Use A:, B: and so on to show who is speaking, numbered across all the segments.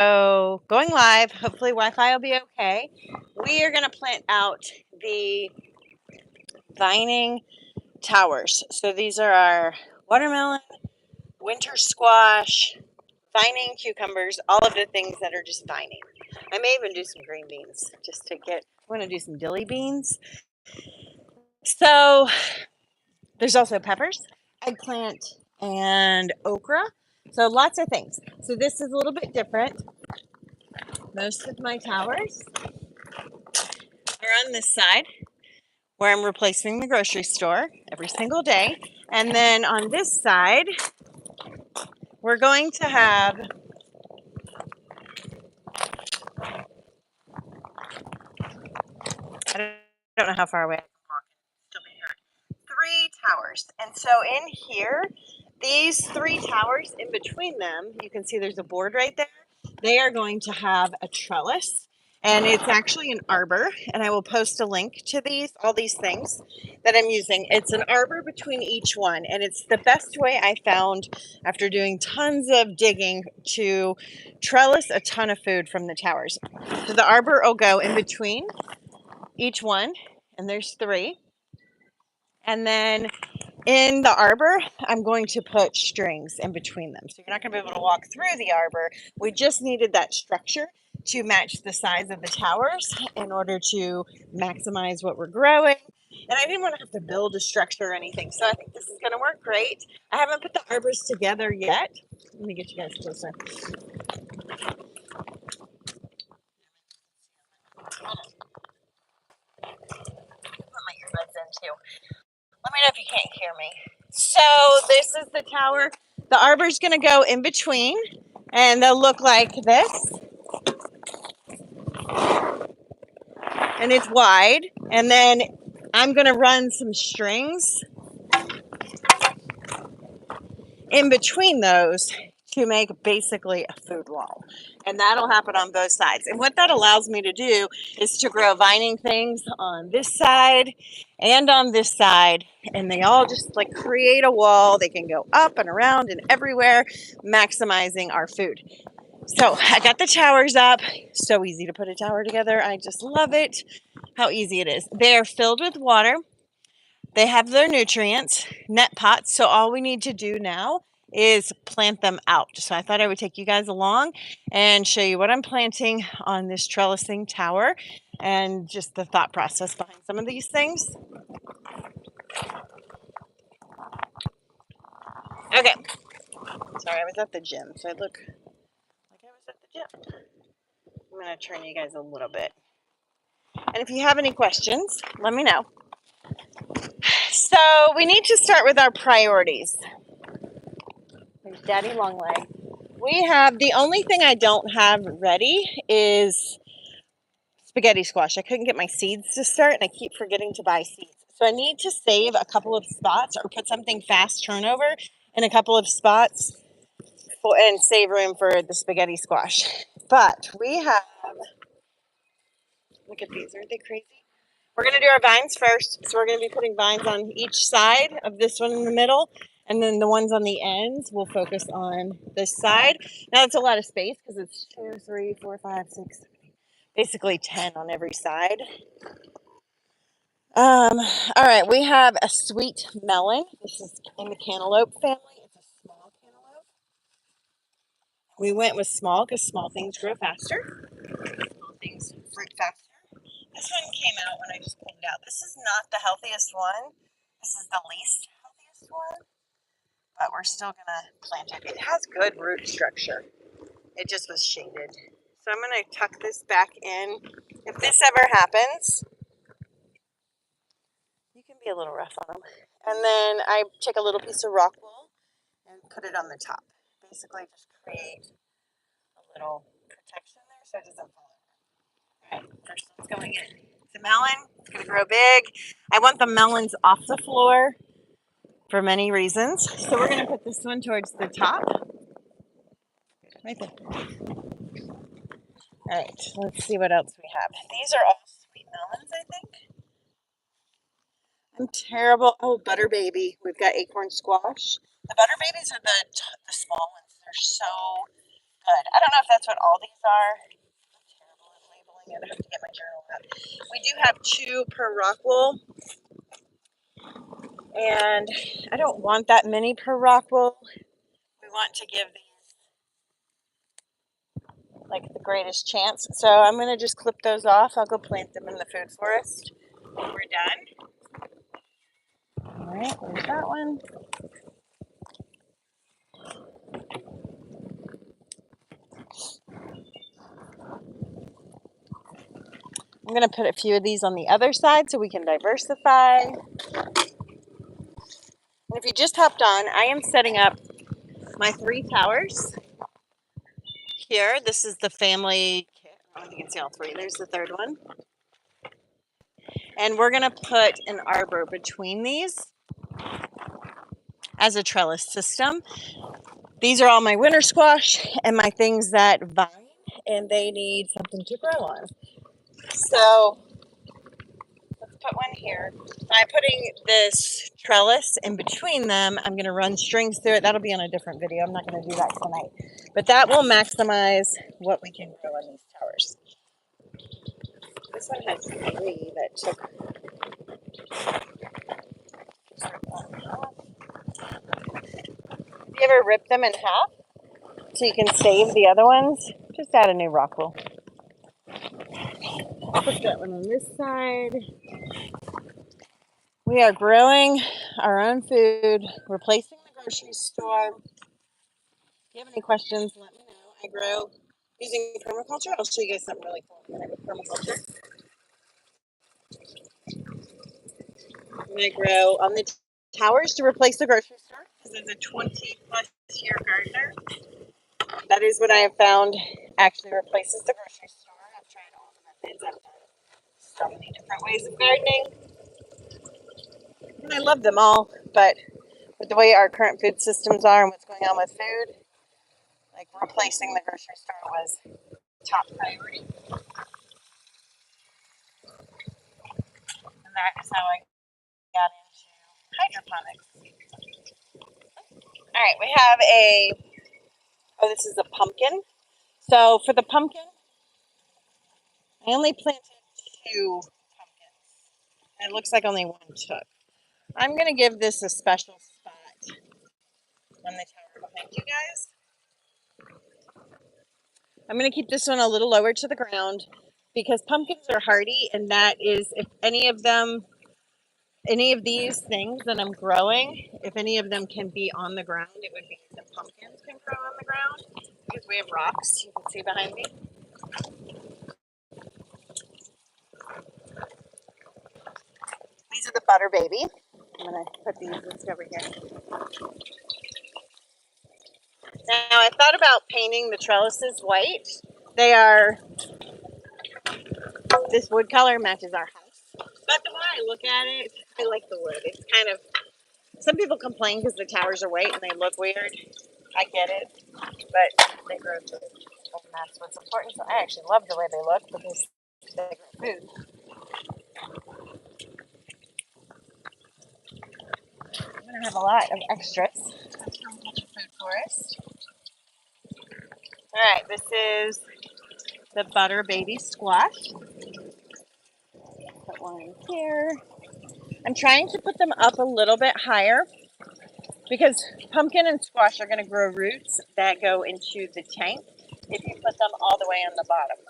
A: So going live, hopefully Wi-Fi will be okay. We are going to plant out the vining towers. So these are our watermelon, winter squash, vining cucumbers, all of the things that are just vining. I may even do some green beans just to get, I'm going to do some dilly beans. So there's also peppers, eggplant, and okra. So lots of things. So this is a little bit different. Most of my towers are on this side where I'm replacing the grocery store every single day. And then on this side, we're going to have I don't know how far away I can walk and still be heard. 3 towers. And so in here, these 3 towers, in between them, you can see there's a board right there. They are going to have a trellis, and it's actually an arbor, and I will post a link to all these things that I'm using. It's an arbor between each one, and it's the best way I found after doing tons of digging to trellis a ton of food from the towers. So the arbor will go in between each one, and there's 3. And then in the arbor, I'm going to put strings in between them. So you're not going to be able to walk through the arbor. We just needed that structure to match the size of the towers in order to maximize what we're growing. And I didn't want to have to build a structure or anything. So I think this is going to work great. I haven't put the arbors together yet. Let me get you guys closer. Put my earbuds in too. Let me know if you can't hear me. So this is the tower. The arbor's going to go in between, and they'll look like this. And it's wide. And then I'm going to run some strings in between those to make basically a food wall. And that'll happen on both sides. And what that allows me to do is to grow vining things on this side and on this side. And they all just like create a wall. They can go up and around and everywhere, maximizing our food. So I got the towers up. So easy to put a tower together. I just love it, how easy it is. They're filled with water. They have their nutrients, net pots. So all we need to do now is plant them out. So I thought I would take you guys along and show you what I'm planting on this trellising tower and just the thought process behind some of these things. Okay. Sorry, I was at the gym, so I look like I was at the gym. I'm going to turn you guys a little bit. And if you have any questions, let me know. So we need to start with our priorities. There's Daddy Longleg. We have, the only thing I don't have ready is spaghetti squash. I couldn't get my seeds to start, and I keep forgetting to buy seeds. So I need to save a couple of spots or put something fast turnover in a couple of spots and save room for the spaghetti squash. But we have, look at these, aren't they crazy? We're going to do our vines first. So we're going to be putting vines on each side of this one in the middle. And then the ones on the ends will focus on this side. Now it's a lot of space because it's 2, 3, 4, 5, 6, basically 10 on every side. All right, we have a sweet melon. This is in the cantaloupe family. It's a small cantaloupe. We went with small because small things grow faster. Small things fruit faster. This one came out when I just pulled it out. This is not the healthiest one. This is the least healthiest one, but we're still gonna plant it. It has good root structure. It just was shaded. So I'm gonna tuck this back in. If this ever happens, you can be a little rough on them. And then I take a little piece of rock wool and put it on the top. Basically just create a little protection there so it doesn't fall over. All right, first one's going in. It's a melon. It's going to grow big. I want the melons off the floor for many reasons. So we're going to put this one towards the top. Right there. All right, let's see what else we have. These are all sweet melons, I think. I'm terrible. Oh, butter baby. We've got acorn squash. The butter babies are the small ones. They're so good. I don't know if that's what all these are. I'm terrible at labeling it. I have to get my journal out. We do have 2 per rock wool, and I don't want that many per rock wool. We want to give these like the greatest chance. So I'm gonna just clip those off. I'll go plant them in the food forest when we're done. All right, there's that one. I'm gonna put a few of these on the other side so we can diversify. And if you just hopped on, I am setting up my 3 towers here. This is the family kit. I don't know if you can see all 3. There's the 3rd one. And we're gonna put an arbor between these as a trellis system. These are all my winter squash and my things that vine, and they need something to grow on. So let's put one here. I'm putting this trellis in between them. I'm going to run strings through it. That'll be on a different video. I'm not going to do that tonight. But that will maximize what we can grow on these towers. This one has 3 that took. Have you ever ripped them in half so you can save the other ones? Just add a new rock wool. Put that one on this side. We are growing our own food, replacing the grocery store. If you have any questions, let me know. I grow using permaculture. I'll show you guys something really cool with permaculture. I grow on the towers to replace the grocery store because as a 20-plus-year gardener, that is what I have found actually replaces the grocery store. I've tried all the methods. I've done so many different ways of gardening, and I love them all. But with the way our current food systems are and what's going on with food, like replacing the grocery store was top priority. And that is how I got into hydroponics. All right, we have this is a pumpkin. So for the pumpkin, I only planted 2 pumpkins. And it looks like only 1 took. I'm going to give this a special spot on the tower behind you guys. I'm going to keep this one a little lower to the ground because pumpkins are hardy, and that is, if any of these things that I'm growing, if any of them can be on the ground, it would be the pumpkins can grow on the ground because we have rocks. You can see behind me. These are the butter baby. I'm going to put these over here. Now, I thought about painting the trellises white. This wood color matches our house. But the way I look at it, I like the wood. It's kind of, some people complain because the towers are white and they look weird. I get it, but they grow food, and that's what's important. So I actually love the way they look because they grow food. I'm going to have a lot of extras from the food forest. All right, this is the butter baby squash. Put one in here. I'm trying to put them up a little bit higher because pumpkin and squash are going to grow roots that go into the tank if you put them all the way on the bottom.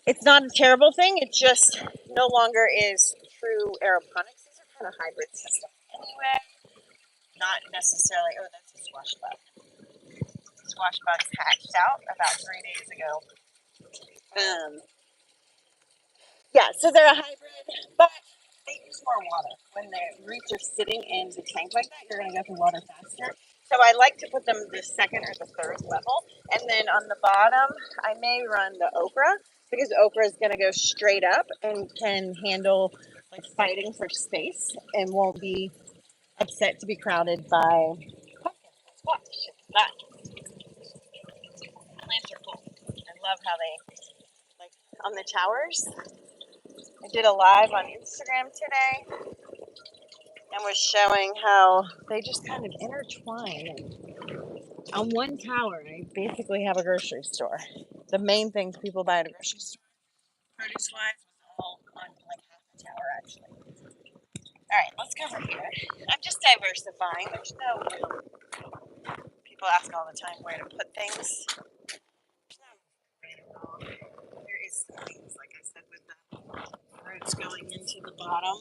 A: It's not a terrible thing. It just no longer is true aeroponics. These are kind of hybrid systems anyway. Not necessarily. Oh, that's a squash bug. Squash bugs hatched out about 3 days ago. Yeah, so they're a hybrid, but they use more water. When the roots are sitting in the tank like that, you're going to go through water faster. So I like to put them the 2nd or the 3rd level. And then on the bottom, I may run the okra because okra is going to go straight up and can handle like fighting for space and won't be upset to be crowded by pumpkins and squash. But plants are cool. I love how they, like on the towers, I did a live on Instagram today and was showing how they just kind of intertwine. On one tower, I basically have a grocery store. The main things people buy at a grocery store, produce wise, was all on like half the tower actually. All right, let's go over here. I'm just diversifying. There's no real. People ask all the time where to put things. There's no right or wrong. There is some things, like I said, with the roots going into the bottom.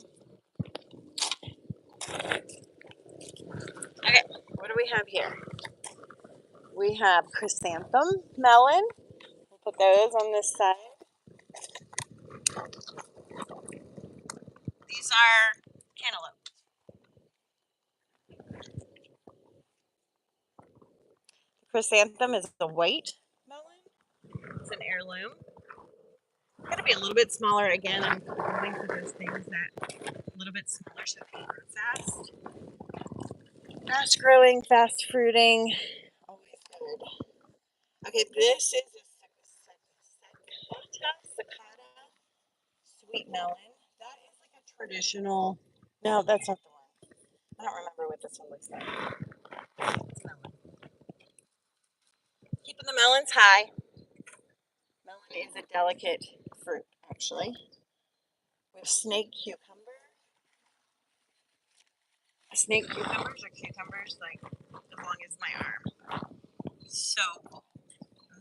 A: Okay, what do we have here? We have chrysanthem melon. We'll put those on this side. These are cantaloupe. Chrysanthem is the white melon. It's an heirloom. It's going to be a little bit smaller again. I'm going for those things that a little bit smaller so they grow fast. Fast growing, fast fruiting. Always good. Okay, this is a cicada sweet melon. That is like a traditional. No, that's not the one. I don't remember what this one looks like. Melon. Keeping the melons high. Melon is a delicate fruit, actually. We have snake cucumber. Snake cucumbers are cucumbers like as long as my arm. So cool.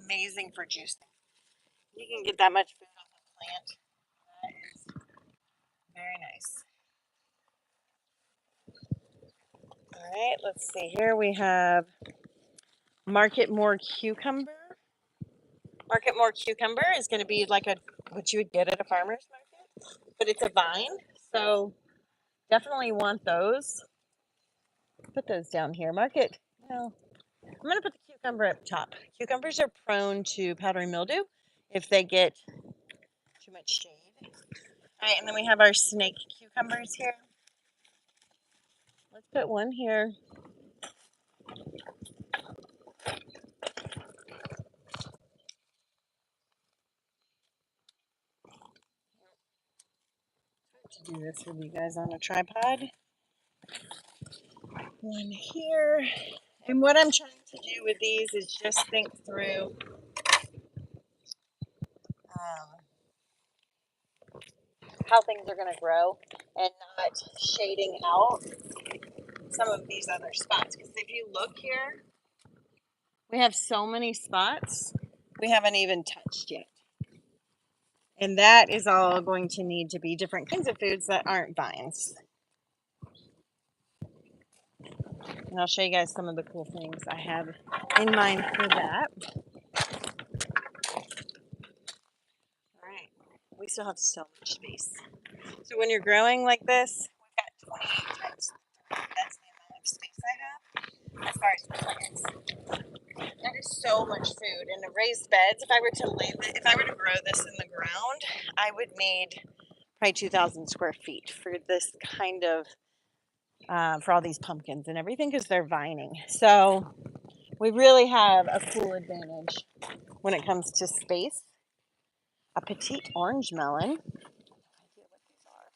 A: Amazing for juicing. You can get that much food off a plant. That is very nice. All right, let's see. Here we have Market More cucumber. Market More cucumber is going to be like what you would get at a farmer's market, but it's a vine, so definitely want those. Put those down here. Market. Well, I'm going to put the cucumber up top. Cucumbers are prone to powdery mildew if they get too much shade. All right, and then we have our snake cucumbers here. Let's put one here. To do this with you guys on a tripod. One here. And what I'm trying to do with these is just think through how things are going to grow and not shading out some of these other spots. Because if you look here, we have so many spots we haven't even touched yet. And that is all going to need to be different kinds of foods that aren't vines. And I'll show you guys some of the cool things I have in mind for that. All right, we still have so much space. So when you're growing like this, we've got 28 types. That's the amount of space I have as far as plants. That is so much food. And the raised beds, if I were to grow this in the ground, I would need probably 2,000 square feet for this kind of, for all these pumpkins and everything, because they're vining. So we really have a cool advantage when it comes to space. A petite orange melon. I have no idea what these are.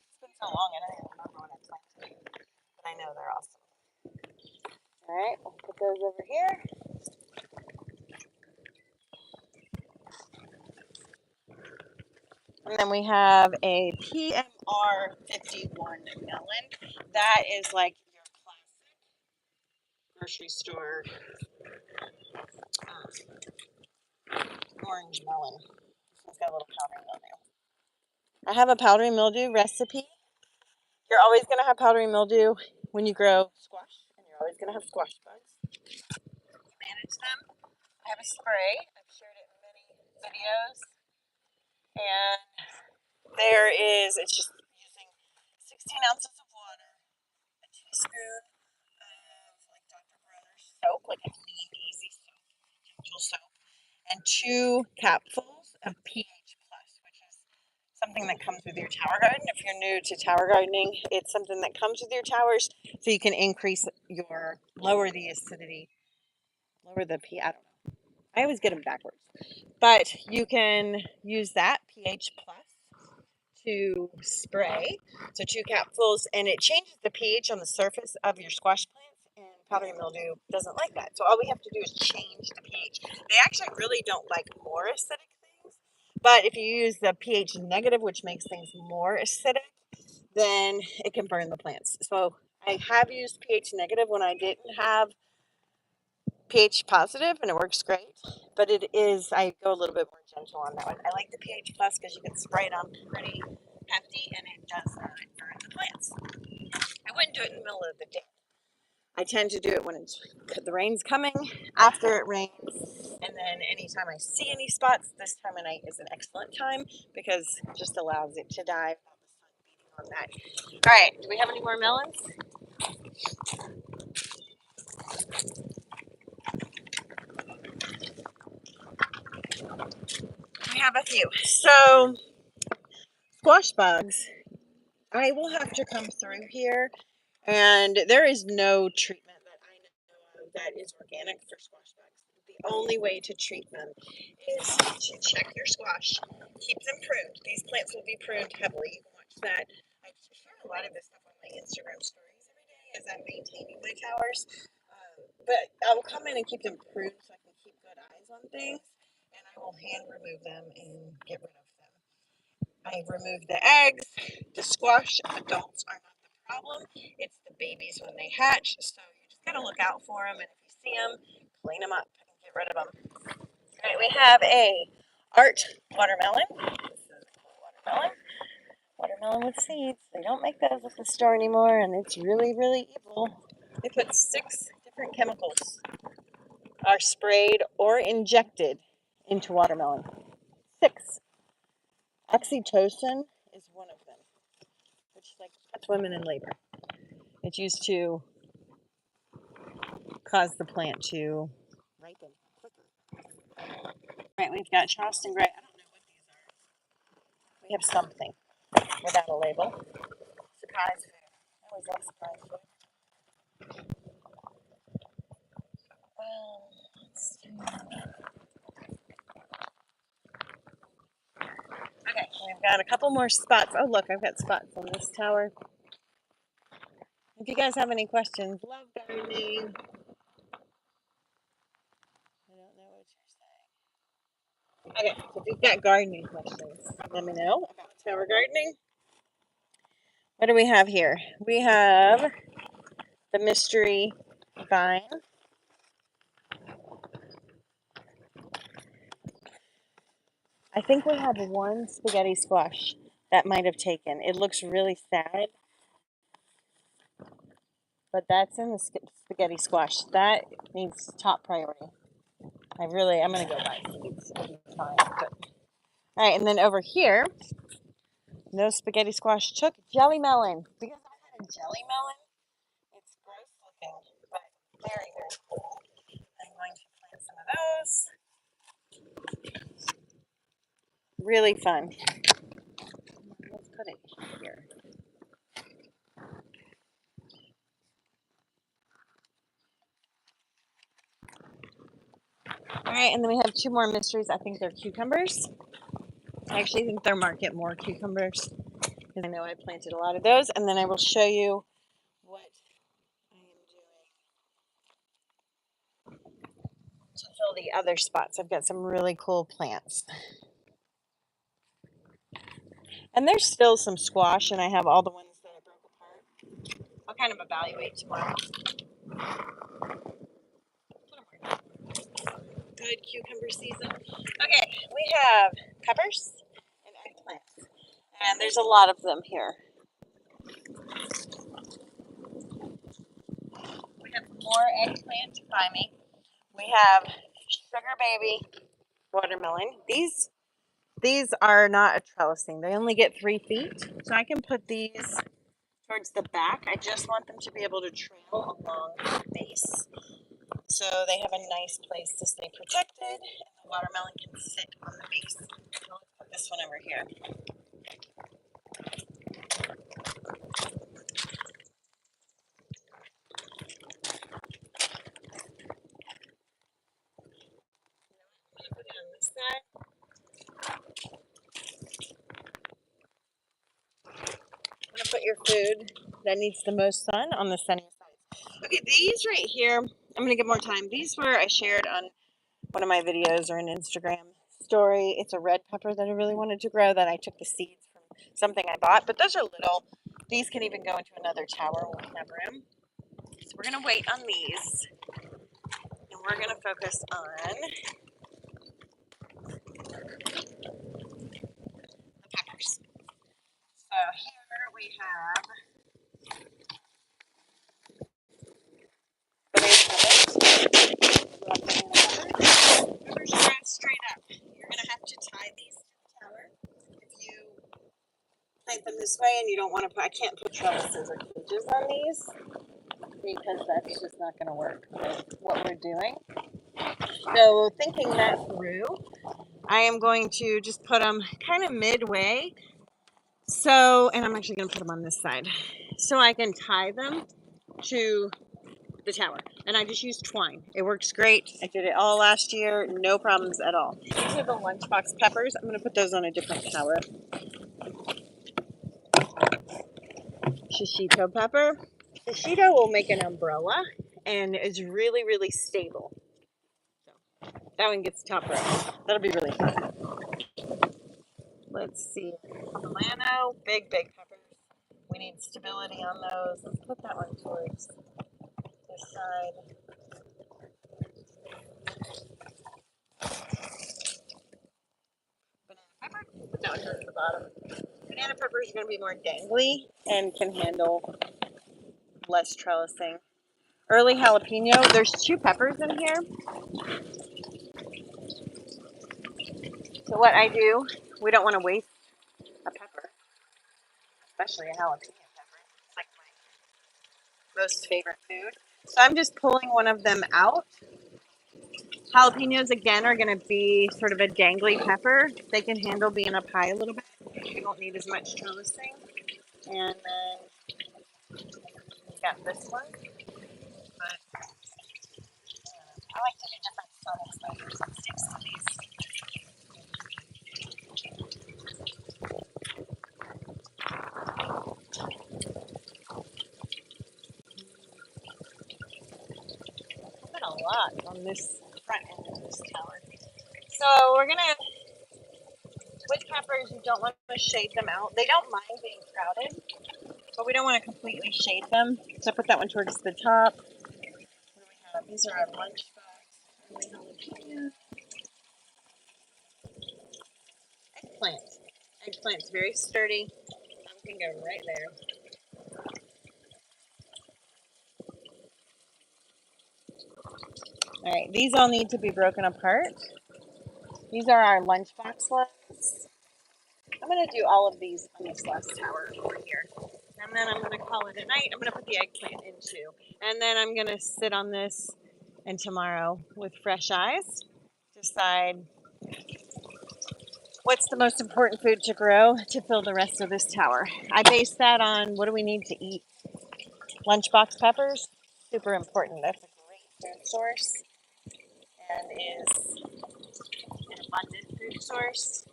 A: It's been so long, I don't even remember what I planted, but I know they're awesome. All right, we'll put those over here. And then we have a PMR 51 melon. That is like your classic grocery store orange melon. It's got a little powdery mildew. I have a powdery mildew recipe. You're always going to have powdery mildew when you grow squash, and you're always going to have squash bugs. You manage them. I have a spray. I've shared it in many videos. And it's just using 16 ounces of water, a teaspoon of like Dr. Bronner's soap, like a clean, easy soap, gentle soap, and 2 capfuls of pH Plus, which is something that comes with your tower garden. If you're new to tower gardening, it's something that comes with your towers, so you can lower the acidity, lower the pH. I don't know. I always get them backwards, but you can use that pH Plus to spray. So 2 capfuls, and it changes the pH on the surface of your squash plants and powdery mildew doesn't like that. So all we have to do is change the pH. They actually really don't like more acidic things, but if you use the pH negative, which makes things more acidic, then it can burn the plants. So I have used pH negative when I didn't have pH positive, and it works great. But it is, I go a little bit more gentle on that one. I like the pH plus because you can spray it on pretty hefty and it does not burn the plants. I wouldn't do it in the middle of the day. I tend to do it when the rain's coming, after it rains, and then anytime I see any spots. This time of night is an excellent time because it just allows it to die without the sun beating on that. All right, do we have any more melons? We have a few. So squash bugs, I will have to come through here, and there is no treatment that I know of that is organic for squash bugs. The only way to treat them is to check your squash, keep them pruned. These plants will be pruned heavily. You can watch that. I share a lot of this stuff on my Instagram stories every day as I'm maintaining my towers. But I will come in and keep them pruned so I can keep good eyes on things, and I will hand remove them and get rid of them. I remove the eggs. The squash adults are not the problem. It's the babies when they hatch. So you just gotta look out for them, and if you see them, clean them up and get rid of them. All right, we have a art watermelon. This is a watermelon. Watermelon with seeds. They don't make those at the store anymore, and it's really, really evil. They put 6 different chemicals are sprayed or injected into watermelon. 6. Oxytocin is one of them, which like puts women in labor. It's used to cause the plant to ripen quicker. Right, we've got Charleston Gray. I don't know what these are. We have something without a label. Surprise food. I always love surprise food. Let's see. Okay, we've got a couple more spots. Oh, look, I've got spots on this tower. If you guys have any questions, love gardening. I don't know what you're saying. Okay, so if you've got gardening questions, let me know about tower gardening. What do we have here? We have the mystery vine. I think we have one spaghetti squash that might have taken. It looks really sad, but that's in the spaghetti squash. That needs top priority. I'm going to go buy seeds. It'll be fine. But, all right, and then over here, no spaghetti squash took jelly melon. Because I had a jelly melon, it's gross looking, but very, very cool. I'm going to plant some of those. Really fun. Let's put it here. All right, and then we have 2 more mysteries. I think they're cucumbers. I actually think they're market more cucumbers because I know I planted a lot of those. And then I will show you what I am doing to fill the other spots. I've got some really cool plants. And there's still some squash, and I have all the ones that I broke apart. I'll kind of evaluate tomorrow. Good cucumber season. Okay, we have peppers and eggplants, and there's a lot of them here. We have more eggplant by me. We have sugar baby watermelon. These are not a trellising. They only get 3 feet, so I can put these towards the back. I just want them to be able to trail along the base, so they have a nice place to stay protected, and the watermelon can sit on the base. So let's put this one over here. I'm gonna put it on this side. I'm gonna put your food that needs the most sun on the sunny side. Okay, these right here, I'm going to give more time. These were I shared on one of my videos or an Instagram story. It's a red pepper that I really wanted to grow that I took the seeds from something I bought. But those are little. These can even go into another tower when we have room. So we're going to wait on these. And we're going to focus on the peppers. So here we have peppers grow straight up. You're going to have to tie these to the tower. If you plant them this way and you don't want to put, I can't put trellises or cages on these because that's just not going to work with what we're doing. So thinking that through, I am going to just put them kind of midway. So, and I'm actually going to put them on this side so I can tie them to the tower. And I just use twine. It works great. I did it all last year. No problems at all. These are the lunchbox peppers. I'm going to put those on a different tower. Shishito pepper. Shishito will make an umbrella and is really, really stable. So that one gets top row. That'll be really fun. Let's see. Milano, big peppers. We need stability on those. Let's put that one towards this side. Banana pepper. Put that one towards the bottom. Banana peppers are going to be more dangly and can handle less trellising. Early jalapeno. There's 2 peppers in here. So what I do, we don't want to waste a pepper, especially a jalapeno pepper. It's like my most favorite food. So I'm just pulling one of them out. Jalapenos, again, are going to be sort of a dangly pepper. They can handle being up high a little bit. You don't need as much trellising. And then we've got this one. But I like to do different styles and sticks to these. Put a lot on this front end of this tower. So we're going to, with peppers, you don't want to shade them out. They don't mind being crowded, but we don't want to completely shade them. So I put that one towards the top. What do we have? These are our lunch bags. Eggplant. Eggplant's very sturdy. Can go right there. All right, these all need to be broken apart. These are our lunchbox ones. I'm going to do all of these on this last tower over here. And then I'm going to call it a night. I'm going to put the eggplant in too. And then I'm going to sit on this and tomorrow with fresh eyes decide what's the most important food to grow to fill the rest of this tower. I base that on what do we need to eat. Lunchbox peppers, super important. That's a great food source and is an abundant food source.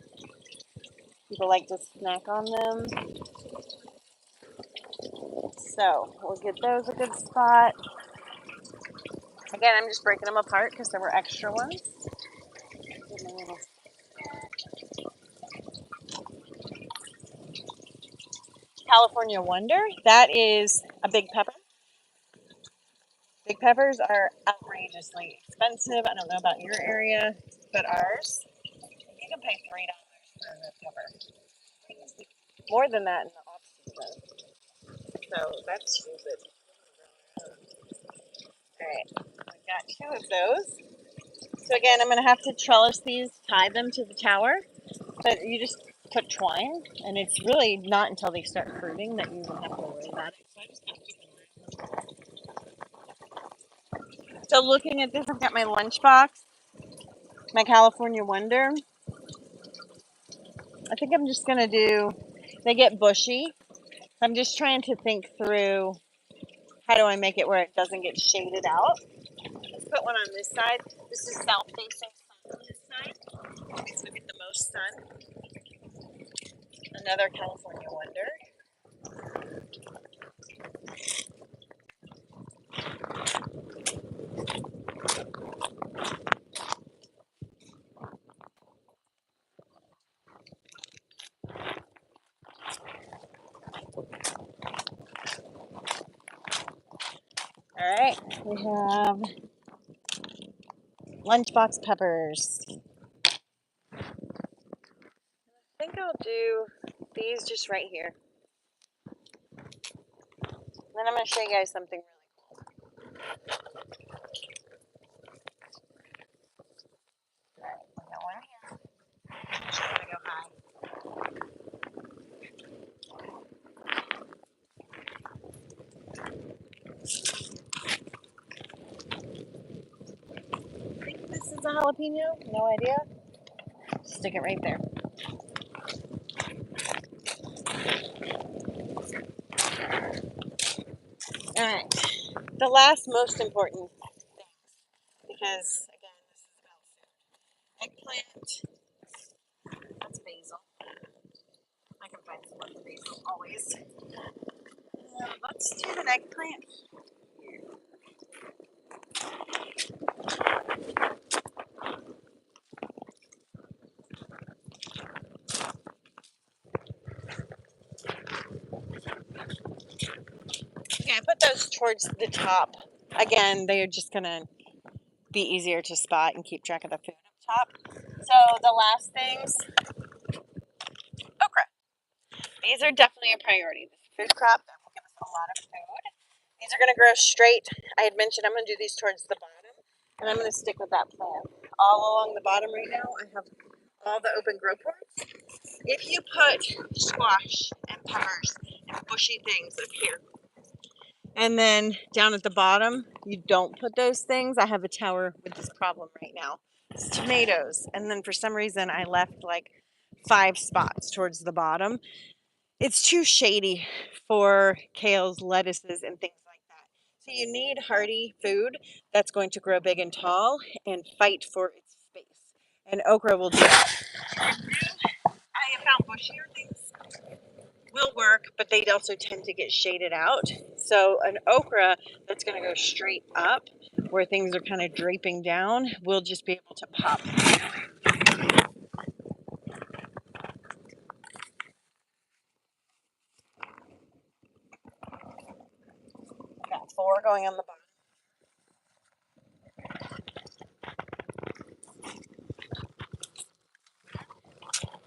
A: People like to snack on them. So we'll get those a good spot. Again, I'm just breaking them apart because there were extra ones. California Wonder, that is a big pepper. Big peppers are outrageously expensive. I don't know about your area, but ours, you can pay $3 for a pepper. More than that in the off season. So that's stupid. All right, I've got 2 of those. So again, I'm going to have to trellis these, tie them to the tower. But you just put twine, and it's really not until they start fruiting that you will have to worry about it. So I just kind of keep them around. So looking at this, I've got my lunchbox, my California Wonder. I think I'm just going to do, they get bushy. I'm just trying to think through how do I make it where it doesn't get shaded out. Let's put one on this side. This is south-facing sun on this side. It's going to get the most sun. Another California Wonder. right, we have lunchbox peppers. I think I'll do these just right here. Then I'm going to show you guys something really cool. Alright, we got one here. I'm going to go high. I think this is a jalapeno. No idea. Stick it right there. Alright, the last most important things, because again, this is about food. Eggplant. That's basil. I can find some more basil always. Let's do an eggplant. Okay, I put those towards the top. Again, they are just gonna be easier to spot and keep track of the food up top. So the last things, okra. These are definitely a priority. This food crop that will give us a lot of food. These are gonna grow straight. I had mentioned I'm gonna do these towards the bottom, and I'm gonna stick with that plan. All along the bottom right now, I have all the open grow ports. If you put squash and peppers and bushy things up here, and then down at the bottom, you don't put those things. I have a tower with this problem right now. It's tomatoes. And then for some reason, I left like 5 spots towards the bottom. It's too shady for kales, lettuces, and things like that. So you need hardy food that's going to grow big and tall and fight for its space. And okra will do that. I have found bushier things will work, but they also tend to get shaded out. So an okra that's going to go straight up where things are kind of draping down will just be able to pop. Got 4 going on the bottom.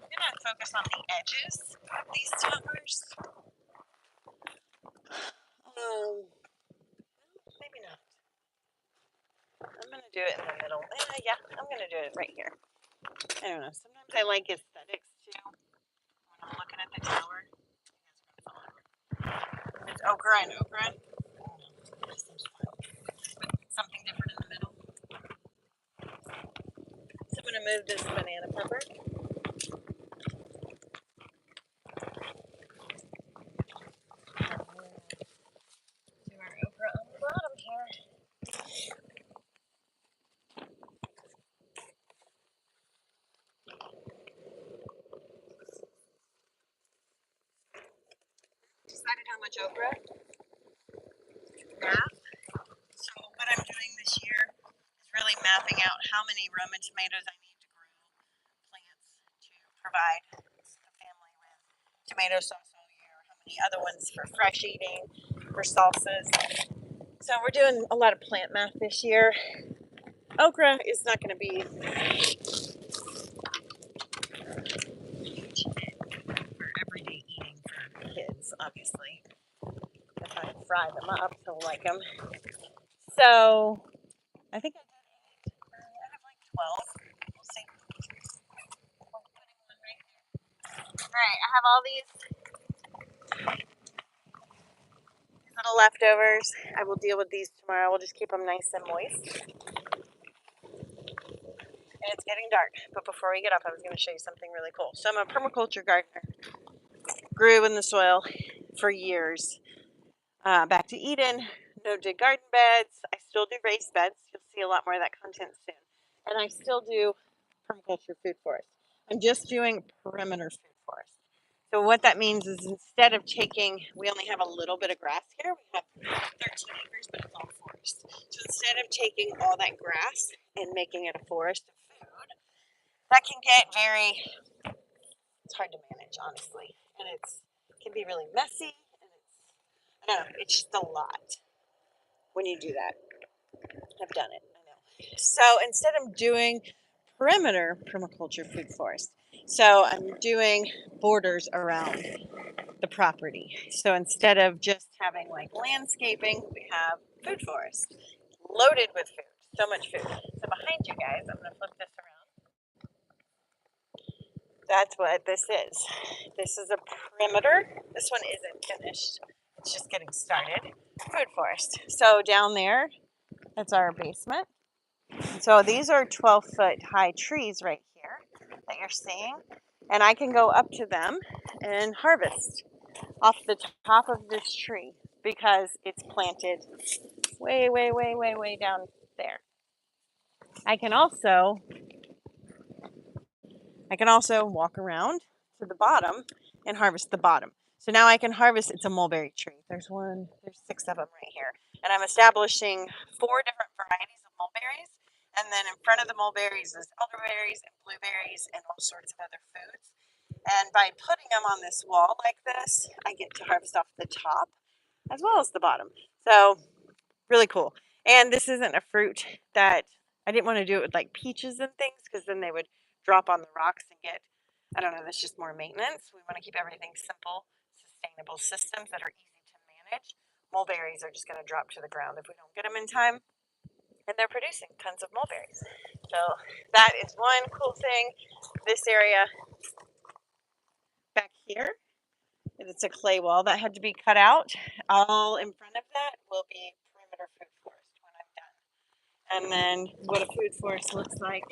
A: I'm going to focus on the edges of these towers. Maybe not. I'm going to do it in the middle. Yeah, I'm going to do it right here. I don't know. Sometimes I like aesthetics too. When I'm looking at the tower. It's okra and okra. Something different in the middle. So I'm going to move this banana pepper. Do our okra on the bottom here. Decided how much okra? Map. So what I'm doing this year is really mapping out how many Roman tomatoes I need to grow plants to provide the family with tomato sauce all year. How many other ones for fresh eating, for salsas. So we're doing a lot of plant math this year. Okra is not going to be for everyday eating for kids, obviously. If I fry them up, they'll like them. So I think I did 8. I have like 12. We'll see. We're putting one right there. Alright, I have all these little leftovers. I will deal with these tomorrow. We'll just keep them nice and moist. And it's getting dark, but before we get up, I was going to show you something really cool. So I'm a permaculture gardener. Grew in the soil for years. Back to Eden, no dig garden beds. I still do raised beds. You'll see a lot more of that content soon. And I still do permaculture food forest. I'm just doing perimeter food forest. So what that means is instead of taking, we only have a little bit of grass here. We have 13 acres, but it's all forest. So instead of taking all that grass and making it a forest of food, that can get it's hard to manage, honestly. And it can be really messy. And I don't know, it's just a lot. when you do that. I've done it. I know. So instead of doing perimeter permaculture food forest, so I'm doing borders around the property. So instead of just having like landscaping, we have food forest loaded with food. So much food. So behind you guys, I'm going to flip this around. That's what this is. This is a perimeter. This one isn't finished. It's just getting started. Food forest. So down there, that's our basement. So these are 12-foot high trees right here that you're seeing. And I can go up to them and harvest off the top of this tree because it's planted way, way, way, way, way down there. I can also walk around to the bottom and harvest the bottom. So now I can harvest, it's a mulberry tree. There's 6 of them right here. And I'm establishing 4 different varieties of mulberries. And then in front of the mulberries is elderberries and blueberries and all sorts of other foods. And by putting them on this wall like this, I get to harvest off the top as well as the bottom. So really cool. And this isn't a fruit that I didn't want to do it with like peaches and things because then they would drop on the rocks and get, I don't know, that's just more maintenance. We want to keep everything simple, sustainable systems that are easy to manage. Mulberries are just going to drop to the ground if we don't get them in time. And they're producing tons of mulberries. So that is one cool thing. This area back here, it's a clay wall that had to be cut out. All in front of that will be perimeter food forest when I'm done. And then what a food forest looks like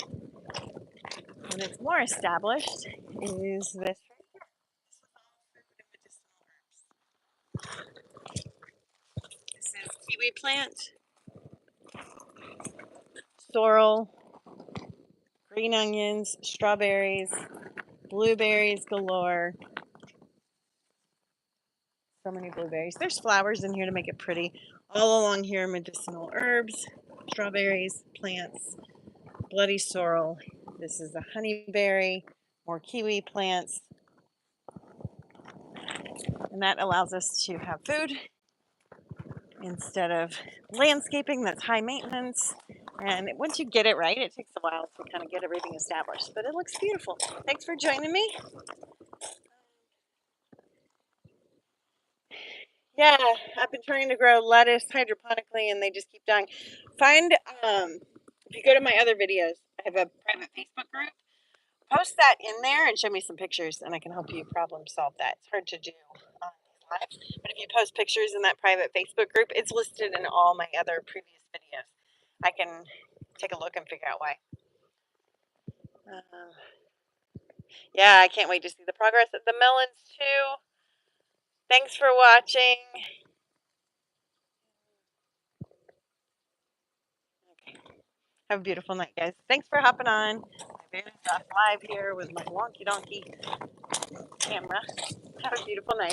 A: when it's more established is this right here. This is all fruit and medicinal herbs. This is kiwi plant, sorrel, green onions, strawberries, blueberries galore. So many blueberries. There's flowers in here to make it pretty. All along here, medicinal herbs, strawberries, plants, bloody sorrel. This is a honeyberry, more kiwi plants. And that allows us to have food instead of landscaping that's high maintenance. And once you get it right, it takes a while to kind of get everything established, but it looks beautiful. Thanks for joining me. Yeah, I've been trying to grow lettuce hydroponically and they just keep dying. Find, if you go to my other videos, I have a private Facebook group. Post that in there and show me some pictures and I can help you problem solve that. It's hard to do on live, but if you post pictures in that private Facebook group, it's listed in all my other previous videos. I can take a look and figure out why. Yeah, I can't wait to see the progress of the melons too. Thanks for watching. Okay. Have a beautiful night, guys. Thanks for hopping on. Live here with my wonky donkey camera. Have a beautiful night.